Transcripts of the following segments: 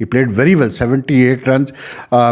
he played very well, 78 runs,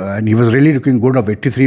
and he was really looking good of 83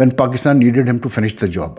when Pakistan needed him to finish the job.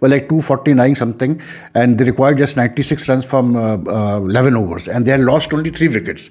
were like 249 something and they required just 96 runs from 11 overs and they had lost only 3 wickets.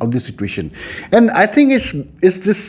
of the situation. And I think it's this,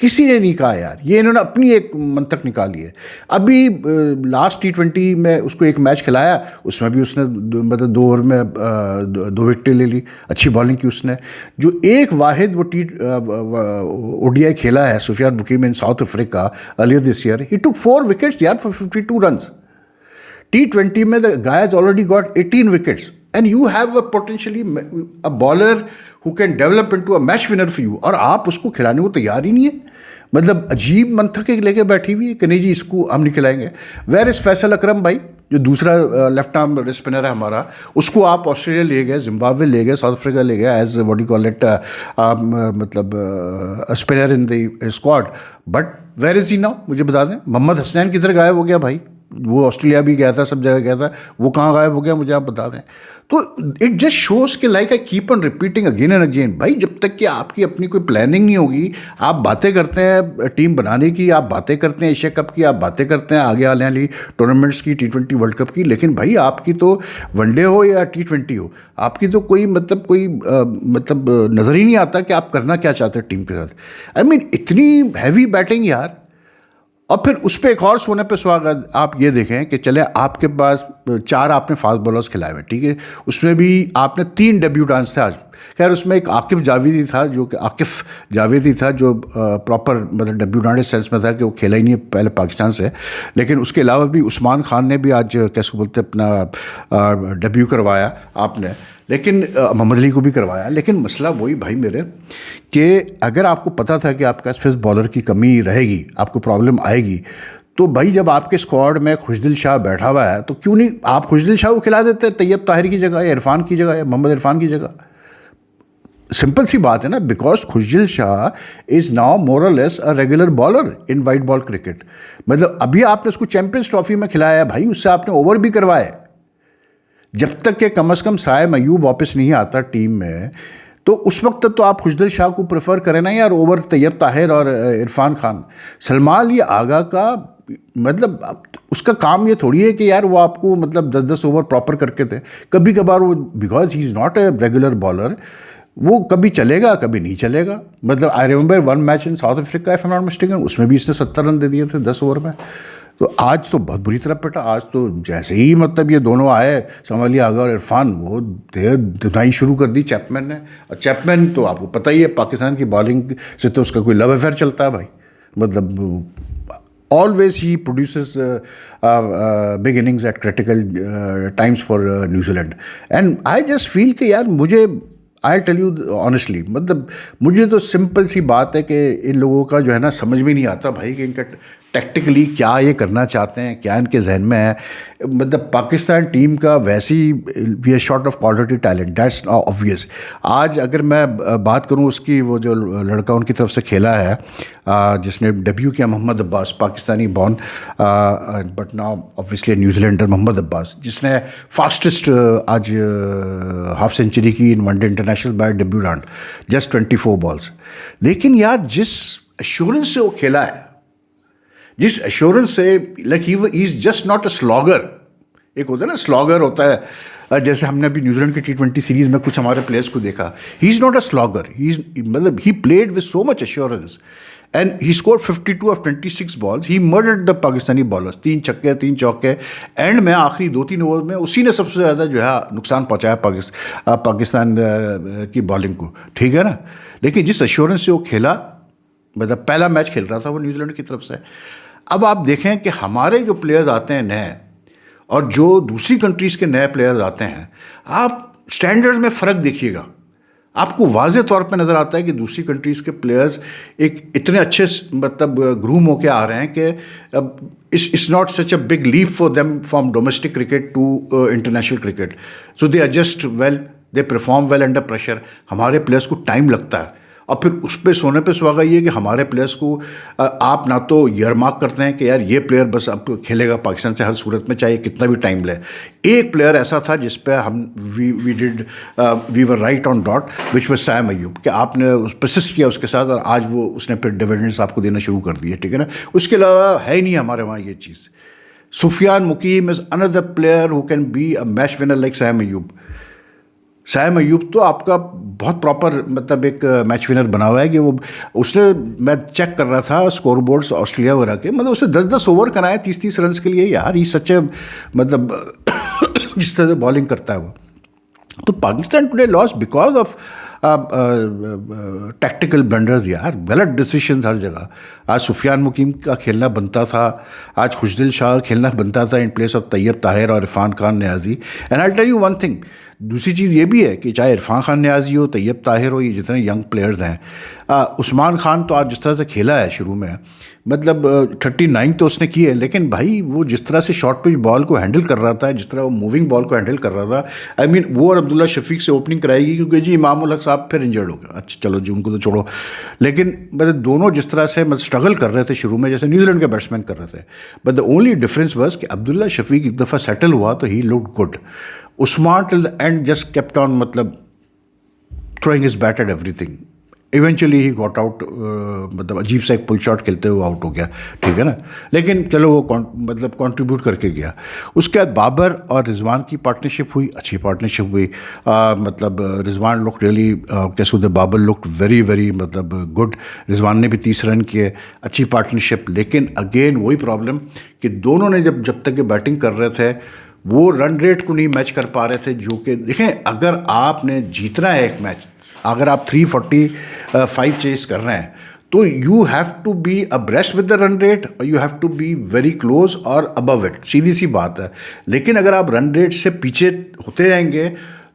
کسی نے نہیں کہا یار، یہ انہوں نے اپنی ایک منطق نکالی ہے. ابھی لاسٹ T20 میں اس کو ایک میچ کھلایا، اس میں بھی اس نے مطلب 2 اوور میں 2 وکٹیں لے لی، اچھی بالنگ کی اس نے. جو ایک واحد وہ ODI کھیلا ہے Sufiyan Muqeem in South Africa earlier this year, he took 4 wickets یار فار 52 رنز. T20 میں the guy has already got 18 wickets and you have a potentially a bowler who can develop into a match winner for you, اور آپ اس کو کھلانے کو تیار ہی نہیں ہے. مطلب عجیب منطق لے کے بیٹھی ہوئی ہے کہ نہیں جی اس کو ہم نہیں کھلائیں گے. ویئر از فیصل اکرم بھائی جو دوسرا لیفٹ آرم اسپنر ہے ہمارا، اس کو آپ آسٹریلیا لے گئے، زمبابوے لے گئے، ساؤتھ افریقہ لے گئے as what you call it مطلب spinner in the squad, but where is he now? مجھے بتا دیں. محمد حسنین کدھر غائب ہو گیا بھائی؟ وہ آسٹریلیا بھی گیا تھا، سب جگہ گیا تھا، وہ کہاں غائب ہو گیا مجھے آپ بتا دیں. تو اٹ جسٹ شوز کہ like I keep on repeating again and again. بھائی جب تک کہ آپ کی اپنی کوئی پلاننگ نہیں ہوگی، آپ باتیں کرتے ہیں ٹیم بنانے کی، آپ باتیں کرتے ہیں ایشیا کپ کی، آپ باتیں کرتے ہیں آگے آنے والی ٹورنامنٹس کی، T20 ورلڈ کپ کی، لیکن بھائی آپ کی تو ون ڈے ہو یا T20 ہو، آپ کی تو کوئی مطلب نظر ہی نہیں آتا کہ آپ کرنا کیا چاہتے ہیں ٹیم کے ساتھ. آئی مین اتنی ہیوی بیٹنگ یار. اور پھر اس پہ ایک اور سونے پہ سہاگا آپ یہ دیکھیں کہ چلے آپ کے پاس 4 آپ نے فاسٹ بالرز کھلائے ہوئے، ٹھیک ہے، اس میں بھی آپ نے 3 ڈیبیوٹانس تھے آج. خیر اس میں ایک عاقف جاویدی تھا جو پراپر مطلب ڈیبیوٹانٹ سینس میں تھا کہ وہ کھیلا ہی نہیں پہلے پاکستان سے، لیکن اس کے علاوہ بھی عثمان خان نے بھی آج کیسے بولتے اپنا ڈیبیو کروایا آپ نے، لیکن محمد علی کو بھی کروایا. لیکن مسئلہ وہی بھائی میرے کہ اگر آپ کو پتہ تھا کہ آپ کا فسٹ بالر کی کمی رہے گی، آپ کو پرابلم آئے گی، تو بھائی جب آپ کے اسکواڈ میں خوشدل شاہ بیٹھا ہوا ہے تو کیوں نہیں آپ خوشدل شاہ کو کھلا دیتے طیب طاہر کی جگہ یا عرفان کی جگہ یا محمد عرفان کی جگہ. سمپل سی بات ہے نا، because Khushdil Shah is now more or less a regular bowler in white ball cricket. مطلب ابھی آپ نے اس کو چیمپئنز ٹرافی میں کھلایا ہے بھائی، اس سے آپ نے اوور بھی کروائے. جب تک کہ کم از کم سائے میوب واپس نہیں آتا ٹیم میں، تو اس وقت تک تو آپ خوشدل شاہ کو پریفر کریں نا یار اوور طیب طاہر اور عرفان خان. سلمان علی آغا کا مطلب اس کا کام یہ تھوڑی ہے کہ یار وہ آپ کو مطلب 10 اوور پراپر کر کے تھے. کبھی کبھار وہ because he is not a regular bowler, وہ کبھی چلے گا کبھی نہیں چلے گا. مطلب I remember 1 match in South Africa if I am not mistaken, اس میں بھی اس نے 70 رن دے دیے تھے 10 اوور میں. تو آج تو بہت بری طرح پٹا. آج تو جیسے ہی مطلب یہ دونوں آئے سلمان علی آغا اور عرفان، وہ دھنائی شروع کر دی چیپمین نے. اور چیپمین تو آپ کو پتہ ہی ہے پاکستان کی بالنگ سے تو اس کا کوئی لو افیئر چلتا ہے بھائی. مطلب always he produces big innings at critical times for New Zealand. And I just feel کہ یار مجھے I'll tell you honestly، مطلب مجھے تو سمپل سی بات ہے کہ ان لوگوں کا جو ہے نا سمجھ میں نہیں آتا بھائی کہ ان کا ٹیکٹیکلی کیا یہ کرنا چاہتے ہیں، کیا ان کے ذہن میں ہے. مطلب پاکستان ٹیم کا ویسے ہی we are short of quality talent, that's obvious. آج اگر میں بات کروں اس کی، وہ جو لڑکا ان کی طرف سے کھیلا ہے جس نے ڈیبیو کیا، Muhammad Abbas, Pakistani born but now obviously New Zealander, Muhammad Abbas, جس نے فاسٹسٹ آج ہاف سینچری کی in one day international by debutant, just 24 balls. لیکن یار جس ایشورنس سے وہ کھیلا ہے، جس ایشورنس سے like he is just not a slogger. ایک ہوتا ہے نا سلاگر ہوتا ہے، جیسے ہم نے ابھی نیوزی لینڈ کی T20 سیریز میں کچھ ہمارے پلیئرس کو دیکھا. ہی از ناٹ اے سلاگر، مطلب he played with so much assurance and he scored 52 of 26 balls. He murdered the Pakistani bowlers, 3 چھکے 3 چوکے. اینڈ میں آخری 2-3 اوور میں اسی نے سب سے زیادہ جو ہے نقصان پہنچایا پاکستان کی بالنگ کو، ٹھیک ہے نا. لیکن جس ایشورنس سے وہ کھیلا، مطلب پہلا میچ کھیل رہا تھا وہ نیوزی لینڈ کی طرف سے. اب آپ دیکھیں کہ ہمارے جو پلیئرز آتے ہیں نئے اور جو دوسری کنٹریز کے نئے پلیئرز آتے ہیں، آپ سٹینڈرڈ میں فرق دیکھیے گا. آپ کو واضح طور پہ نظر آتا ہے کہ دوسری کنٹریز کے پلیئرز ایک اتنے اچھے مطلب گروم ہو کے آ رہے ہیں کہ it's not such a big leap for them from domestic cricket to international cricket. So they adjust well, they perform well under pressure. ہمارے پلیئرس کو ٹائم لگتا ہے. اور پھر اس پہ سونے پہ سہاگا یہ کہ ہمارے پلیئرس کو آپ نہ تو ایئر مارک کرتے ہیں کہ یار یہ پلیئر بس اب کھیلے گا پاکستان سے ہر صورت میں، چاہے کتنا بھی ٹائم لے. ایک پلیئر ایسا تھا جس پہ ہم we were right on that which was Saim Ayub, کہ آپ نے پرسسٹ کیا اس کے ساتھ اور آج وہ اس نے پھر ڈیویڈنڈس آپ کو دینا شروع کر دیے، ٹھیک ہے نا. اس کے علاوہ ہے ہی نہیں ہمارے وہاں یہ چیز. Sufiyan Muqeem is another player who can be a match winner like Saim Ayub. Saim Ayub تو آپ کا بہت پراپر مطلب ایک میچ ونر بنا ہوا ہے کہ وہ اس نے، میں چیک کر رہا تھا اسکور بورڈس آسٹریلیا وغیرہ کے، مطلب اسے 10 اوور کرائے 30 رنس کے لیے یار، یہ سچے مطلب جس طرح سے بالنگ کرتا ہے وہ. تو Pakistan today lost because of tactical blunders یار، غلط ڈیسیشنز ہر جگہ. آج سفیان مقیم کا کھیلنا بنتا تھا، آج خوشدل شاہ کھیلنا بنتا تھا in place of Tayyab Tahir اور Irfan Khan Niazi. And I tell you one thing, دوسری چیز یہ بھی ہے کہ چاہے عرفان خان نیازی ہو، طیب طاہر ہو، یہ جتنے ینگ پلیئرز ہیں، عثمان خان تو آج جس طرح سے کھیلا ہے شروع میں، مطلب 39 تو اس نے کی ہے، لیکن بھائی وہ جس طرح سے شارٹ پچ بال کو ہینڈل کر رہا تھا، جس طرح وہ موونگ بال کو ہینڈل کر رہا تھا، آئی مین وہ اور عبداللہ شفیق سے اوپننگ کرائے گی، کیونکہ جی امام الحق صاحب پھر انجرڈ ہو گیا. اچھا چلو جی ان کو تو چھوڑو، لیکن مطلب دونوں جس طرح سے مطلب اسٹرگل کر رہے تھے شروع میں، جیسے نیوزی لینڈ کے بیٹسمین کر رہے تھے. But the only difference was کہ عبداللہ شفیق ایک دفعہ سیٹل ہوا تو he looked good. Usman till the end just kept on مطلب throwing his bat at everything. Eventually he got out, مطلب عجیب سا ایک پل شاٹ کھیلتے ہوئے آؤٹ ہو گیا، ٹھیک ہے نا، لیکن چلو وہ مطلب کنٹریبیوٹ کر کے گیا. اس کے بعد بابر اور رضوان کی پارٹنرشپ ہوئی، اچھی پارٹنرشپ ہوئی. مطلب رضوان لک ریئلی کیسے ہوتے، بابر لک ویری ویری مطلب گڈ. رضوان نے بھی 30 رن کیے، اچھی پارٹنرشپ. لیکن اگین وہی پرابلم کہ دونوں نے جب تک کہ بیٹنگ کر رہے تھے وہ رن ریٹ کو نہیں میچ کر پا رہے تھے. جو کہ دیکھیں، اگر آپ نے جیتنا ہے ایک میچ، اگر آپ 345 چیز کر رہے ہیں تو you have to be abreast with the run rate, you have to be very close or above it, سیدھی سی بات ہے. لیکن اگر آپ رن ریٹ سے پیچھے ہوتے رہیں گے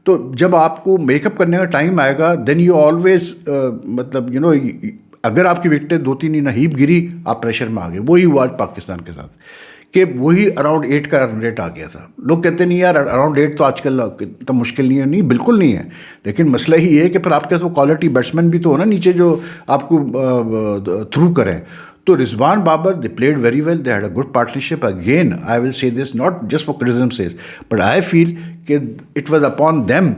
تو جب آپ کو میک اپ کرنے کا ٹائم آئے گا دین یو آلویز مطلب یو نو، اگر آپ کی وکٹیں 2-3 نہیب گری آپ پریشر میں آ گئے. وہی ہوا آج پاکستان کے ساتھ کہ وہی اراؤنڈ 8 کا رن ریٹ آ گیا تھا. لوگ کہتے نہیں یار اراؤنڈ 8 تو آج کل اتنا مشکل نہیں ہے. نہیں، بالکل نہیں ہے. لیکن مسئلہ ہی یہ ہے کہ پھر آپ کے پاس وہ کوالٹی بیٹسمین بھی تو ہو نا نیچے جو آپ کو تھرو کریں. تو Rizwan Babar they played very well, they had a good partnership. Again I will say this not just for criticism sake, but I feel کہ it was upon them,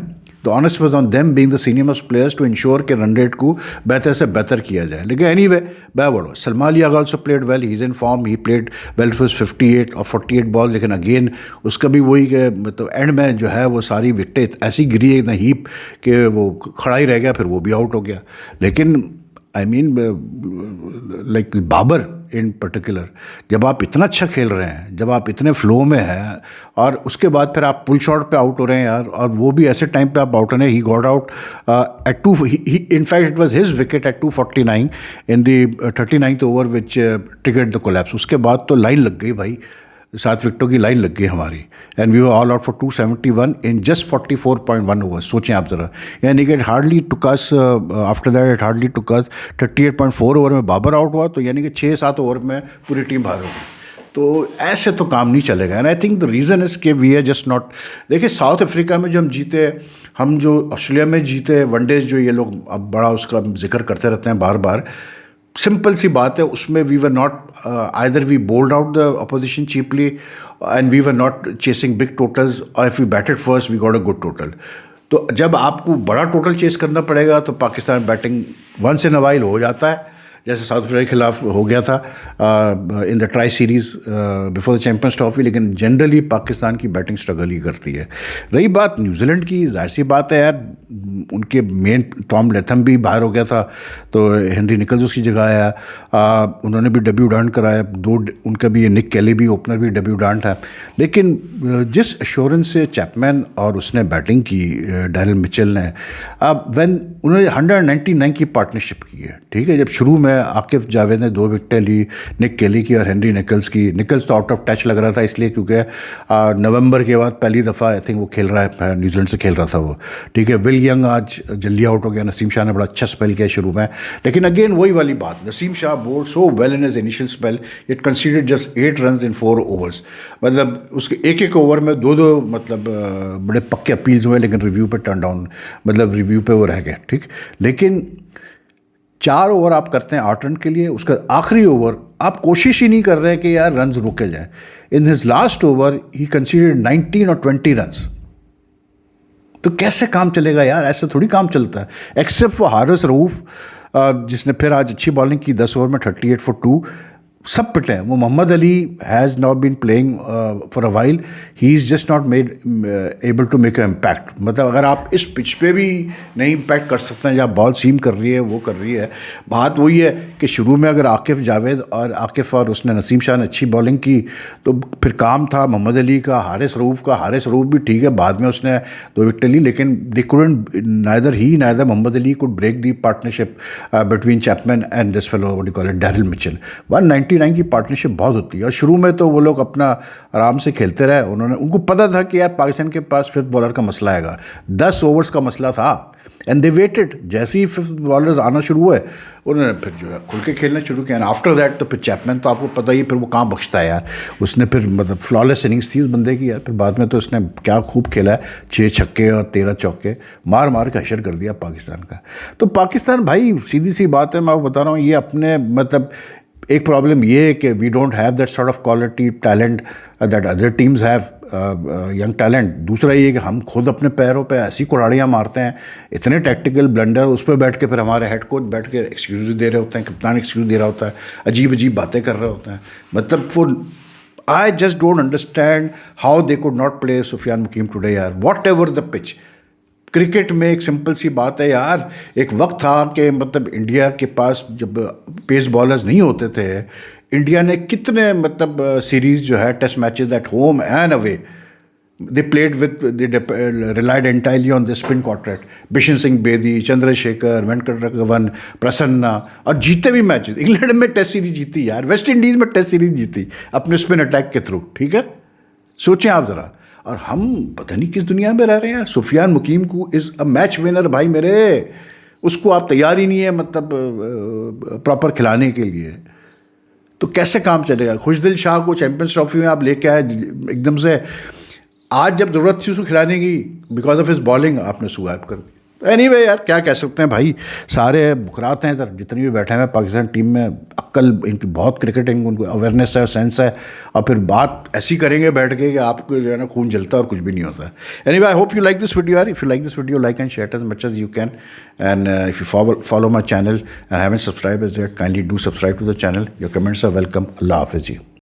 the onus was on them being the senior most players to ensure کہ رن rate کو بہتر سے بہتر کیا جائے. لیکن any way بڑھو سلمان علی آغا also played well, he is in form, he played well for 58 اور 48 بال. لیکن اگین اس کا بھی وہی کہ مطلب اینڈ میں جو ہے وہ ساری وکٹیں ایسی گری ایک ہیپ کہ وہ کھڑا ہی رہ گیا، پھر وہ بھی آؤٹ ہو گیا. لیکن آئی مین لائک بابر ان پرٹیکولر، جب آپ اتنا اچھا کھیل رہے ہیں، جب آپ اتنے فلو میں ہیں، اور اس کے بعد پھر آپ پل شاٹ پہ آؤٹ ہو رہے ہیں یار، اور وہ بھی ایسے ٹائم پہ آپ آؤٹ ہو رہے ہیں. He got out at 2، in fact it was his wicket at 249 in the 39th over which triggered the collapse. اس کے بعد تو لائن لگ گئی بھائی، 7 وکٹوں کی لائن لگ گئی ہماری، and we were all out for 271 in just 44.1 overs. سوچیں آپ ذرا، یعنی کہ hardly took us after that, it hardly took us 38.4 over میں بابر آؤٹ ہوا، تو یعنی کہ 6-7 اوور میں پوری ٹیم باہر ہو گئی. تو ایسے تو کام نہیں چلے گا. And I think the reason is کہ وی آر جسٹ ناٹ. دیکھیں ساؤتھ افریقہ میں جو ہم جیتے، ہم جو آسٹریلیا میں جیتے ون ڈیز، جو یہ لوگ اب بڑا اس کا ذکر کرتے رہتے ہیں بار بار، سمپل سی بات ہے، اس میں we were not either we bowled out the opposition cheaply and we were not chasing big totals, or if we batted first we got a good total. تو جب آپ کو بڑا ٹوٹل چیز کرنا پڑے گا تو Pakistan batting once in a while ہو جاتا ہے، جیسے ساؤتھ افریقہ کے خلاف ہو گیا تھا in the tri series before the Champions Trophy. لیکن جنرلی پاکستان کی بیٹنگ اسٹرگل ہی کرتی ہے. رہی بات نیوزی لینڈ کی، ظاہر سی بات ہے یار، ان کے مین ٹام لیتھم بھی باہر ہو گیا تھا تو ہنری نکلز اس کی جگہ آیا. انہوں نے بھی ڈیبیو ڈانٹ کرایا، ان کا بھی نک کیلی بھی اوپنر بھی ڈیبیو ڈانٹ ہے. لیکن جس ایشورنس سے چیپمین اور اس نے بیٹنگ کی، ڈیرل مچل نے، وین انہوں نے 199 کی پارٹنرشپ کی ہے، ٹھیک ہے. جب شروع میں عاقب جاوید نے 2 وکٹیں لی، نک کیلی کی اور ہنری نکلز کی. نکلز تو آؤٹ آف ٹچ لگ رہا تھا اس لیے کیونکہ نومبر کے بعد پہلی دفعہ آئی تھنک وہ کھیل رہا ہے، نیوزی لینڈ سے کھیل رہا تھا وہ، ٹھیک ہے. ول ینگ آج جلدی آؤٹ ہو گیا. نسیم شاہ نے بڑا اچھا اسپیل کیا شروع میں، لیکن اگین وہی والی بات، Naseem Shah bowled so well in his initial spell, it conceded just 8 runs in 4 overs. مطلب اس کے ایک اوور میں 2 مطلب بڑے پکے اپیلز ہوئے، لیکن ریویو پہ ٹرن ڈاؤن، مطلب ریویو پہ وہ رہ گئے، ٹھیک. لیکن 4 اوور آپ کرتے ہیں 8 رن کے لیے، اس کا آخری اوور آپ کوشش ہی نہیں کر رہے کہ یار رنز روکے جائیں. In his last over he considered 19 اور 20 رنز. تو کیسے کام چلے گا یار؟ ایسے تھوڑی کام چلتا ہے. ایکسیپٹ فار حارث رؤوف جس نے پھر آج اچھی بالنگ کی، 10 اوور میں 38 for 2. سب پٹے ہیں. وہ Muhammad Ali has not been playing for a while, he is just not made able to make an impact. مطلب اگر آپ اس پچ پہ بھی نہیں امپیکٹ کر سکتے ہیں, جہاں بال سیم کر رہی ہے وہ کر رہی ہے. بات وہی ہے کہ شروع میں اگر عاقف جاوید اور اس نے نسیم شاہ نے اچھی بالنگ کی تو پھر کام تھا محمد علی کا, حارث رؤوف بھی ٹھیک ہے, بعد میں اس نے 2 وکٹیں لی, لیکن neither he neither Muhammad Ali could break the partnership between Chapman and this fellow, what do you call it, Daryl Mitchell. 199 کی پارٹنرشپ بہت ہوتی ہے, اور شروع میں تو وہ لوگ اپنا آرام سے کھیلتے رہے. ان کو پتہ تھا کہ یار پاکستان کے پاس 5th بالر کا مسئلہ آئے گا, 10 اوورس کا مسئلہ تھا, اینڈ دے ویٹڈ. جیسے ہی 5th بالرز آنا شروع ہوئے انہوں نے پھر جو ہے کھل کے کھیلنا شروع کیا. آفٹر دیٹ تو پھر چیپمین تو آپ کو پتہ ہی پھر وہ کہاں بخشتا ہے یار. اس نے پھر مطلب فلالیس اننگس تھی اس بندے کی یار. پھر بعد میں تو اس نے کیا خوب کھیلا ہے, 6 چھکے اور 13 چوکے مار کے حشر کر دیا پاکستان کا. تو پاکستان بھائی سیدھی سی بات ہے, میں آپ کو بتا رہا ہوں, یہ اپنے مطلب ایک پرابلم یہ ہے کہ we don't have that sort of quality talent that other teams have, young talent. دوسرا یہ کہ ہم خود اپنے پیروں پہ ایسی کڑاڑیاں مارتے ہیں, اتنے ٹیکٹیکل بلنڈر, اس پہ بیٹھ کے پھر ہمارے ہیڈ کوچ بیٹھ کے ایکسکیوز دے رہے ہوتے ہیں, کپتان ایکسکیوز دے رہا ہوتا ہے, عجیب باتیں کر رہے ہوتے ہیں. مطلب for I just don't understand how they could not play Sufiyan Muqeem today یار, whatever the pitch. Cricket میں ایک سمپل سی بات ہے یار, ایک وقت تھا کہ مطلب انڈیا کے پاس جب پیس بالرز نہیں ہوتے تھے, انڈیا نے کتنے مطلب سیریز جو ہے test matches at home and away they played with, they relied entirely on the spin quartet. Bishan Singh Bedi, Chandrasekhar, Venkat Prasanna, اور جیتے بھی میچز. انگلینڈ میں ٹیسٹ سیریز جیتی یار, ویسٹ انڈیز میں ٹیسٹ سیریز جیتی اپنے اسپن اٹیک کے تھرو. ٹھیک ہے, سوچیں آپ ذرا. اور ہم پتہ نہیں کس دنیا میں رہ رہے ہیں. سفیان مقیم کو از اے میچ ونر بھائی میرے, اس کو آپ تیار ہی نہیں ہے مطلب پراپر کھلانے کے لیے, تو کیسے کام چلے گا. خوشدل شاہ کو چیمپئنز ٹرافی میں آپ لے کے آئے ایک دم سے, آج جب ضرورت تھی اس کو کھلانے کی بیکاز آف ہز بالنگ آپ نے سوائپ کر دی. اینی وے یار کیا کہہ سکتے ہیں بھائی, سارے بکرات ہیں ادھر جتنی بھی بیٹھے ہیں پاکستان ٹیم میں. عقل ان کی بہت کرکٹنگ, ان کو اویئرنیس ہے اور سینس ہے, اور پھر بات ایسی کریں گے بیٹھ کے کہ آپ کو جو ہے نا خون جلتا ہے اور کچھ بھی نہیں ہوتا ہے. Anyway I hope you like this video یار. If you like this video, like and share as much as you can, and if you follow my channel and haven't subscribed as yet, kindly do subscribe to the channel. Your comments are welcome. اللہ حافظ جی.